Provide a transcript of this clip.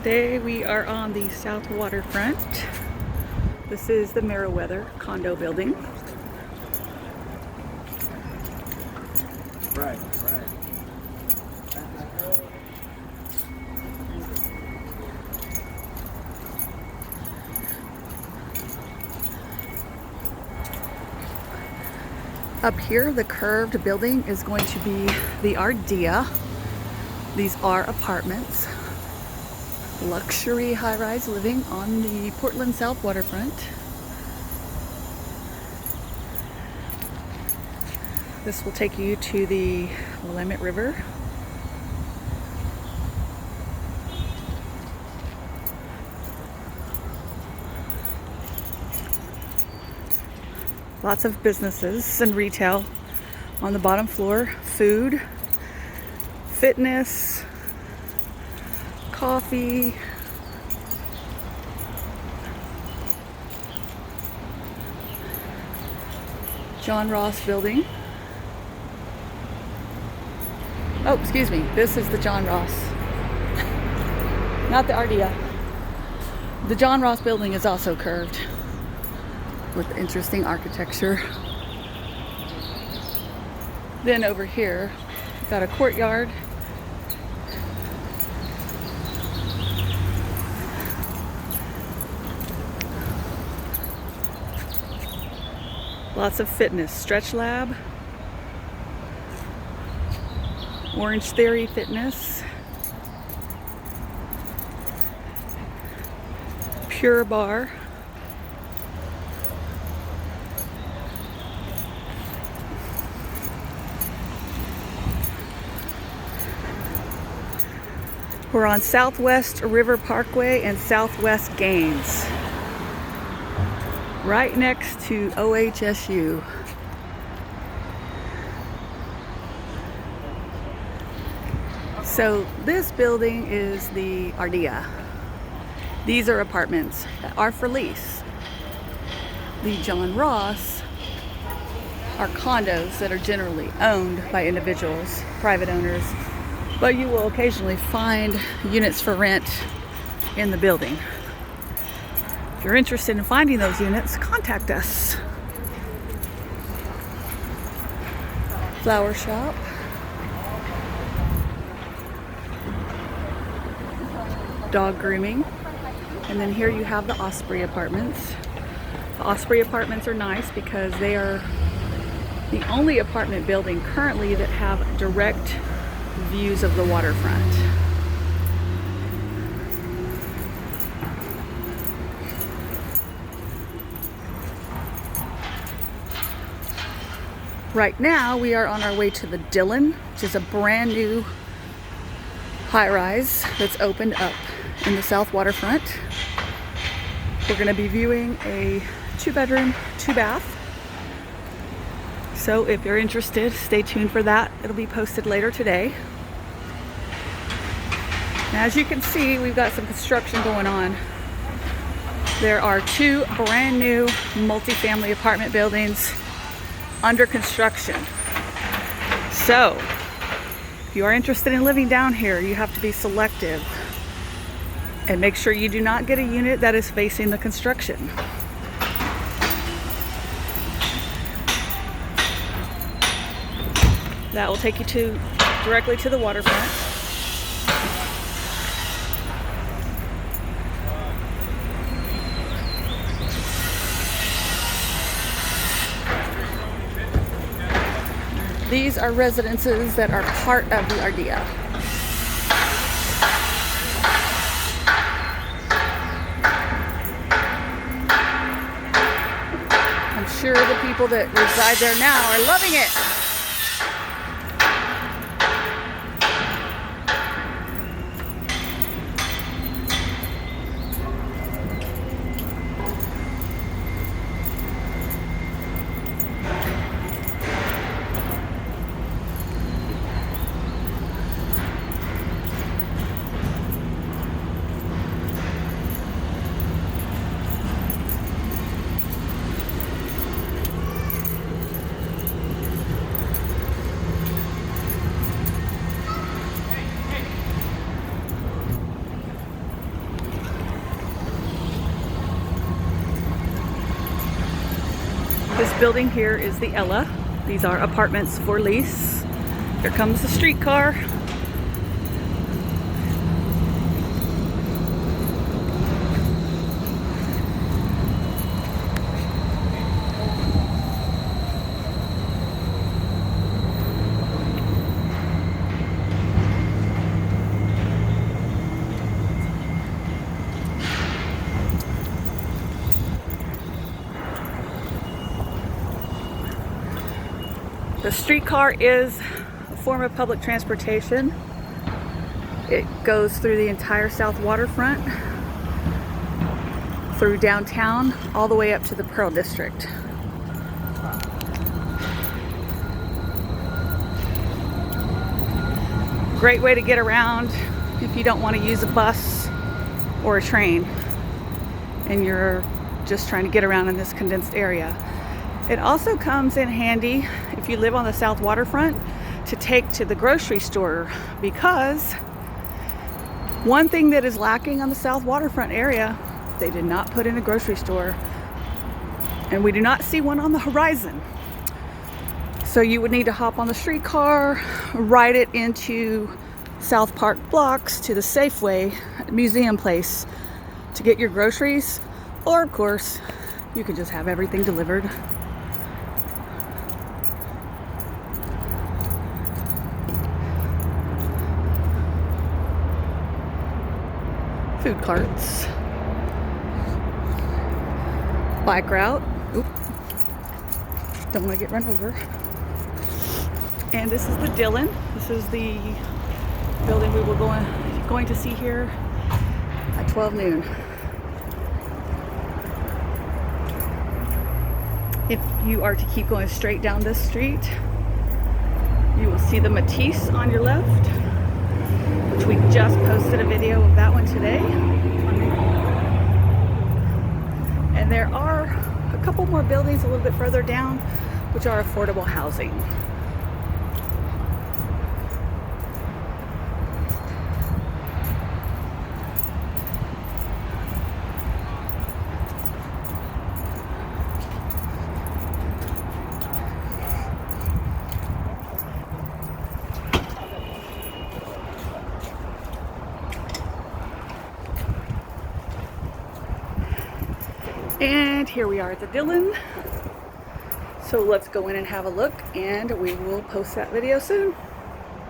Today we are on the South Waterfront. This is the Meriwether condo building. Right. Up here, the curved building is going to be the Ardea. These are apartments. Luxury high-rise living on the Portland South Waterfront. This will take you to the Willamette River. Lots of businesses and retail on the bottom floor. Food, fitness, coffee, John Ross building. Oh, excuse me, this is the John Ross, not the Ardea. The John Ross building is also curved with interesting architecture. Then over here, we've got a courtyard. Lots of fitness, Stretch Lab, Orange Theory Fitness, Pure Bar, we're on Southwest River Parkway and Southwest Gaines, right next to OHSU. So this building is the Ardea. These are apartments that are for lease. The John Ross are condos that are generally owned by individuals, private owners, but you will occasionally find units for rent in the building. If you're interested in finding those units, contact us. Flower shop. Dog grooming. And then here you have the Osprey Apartments. The Osprey Apartments are nice because they are the only apartment building currently that have direct views of the waterfront. Right now, we are on our way to the Dillon, which is a brand new high-rise that's opened up in the South Waterfront. We're going to be viewing a 2-bedroom, 2-bath. So if you're interested, stay tuned for that. It'll be posted later today. Now, as you can see, we've got some construction going on. There are 2 brand new multifamily apartment buildings under construction. So if you are interested in living down here, you have to be selective and make sure you do not get a unit that is facing the construction. That will take you directly to the waterfront. These are residences that are part of the Ardea. I'm sure the people that reside there now are loving it. This building here is the Ella. These are apartments for lease. Here comes the streetcar. The streetcar is a form of public transportation. It goes through the entire South Waterfront, through downtown, all the way up to the Pearl District. Great way to get around if you don't want to use a bus or a train and you're just trying to get around in this condensed area. It also comes in handy if you live on the South Waterfront to take to the grocery store, because one thing that is lacking on the South Waterfront area, they did not put in a grocery store, and we do not see one on the horizon. So you would need to hop on the streetcar, ride it into South Park Blocks to the Safeway Museum Place to get your groceries, or of course you could just have everything delivered. Food carts, bike route. Oop. Don't want to get run over. And this is the Dillon. This is the building we will going to see here at 12 noon. If you are to keep going straight down this street, you will see the Matisse on your left, which we just posted a video of that one today. And there are a couple more buildings a little bit further down, which are affordable housing. And here we are at the Dillon. So let's go in and have a look, and we will post that video soon.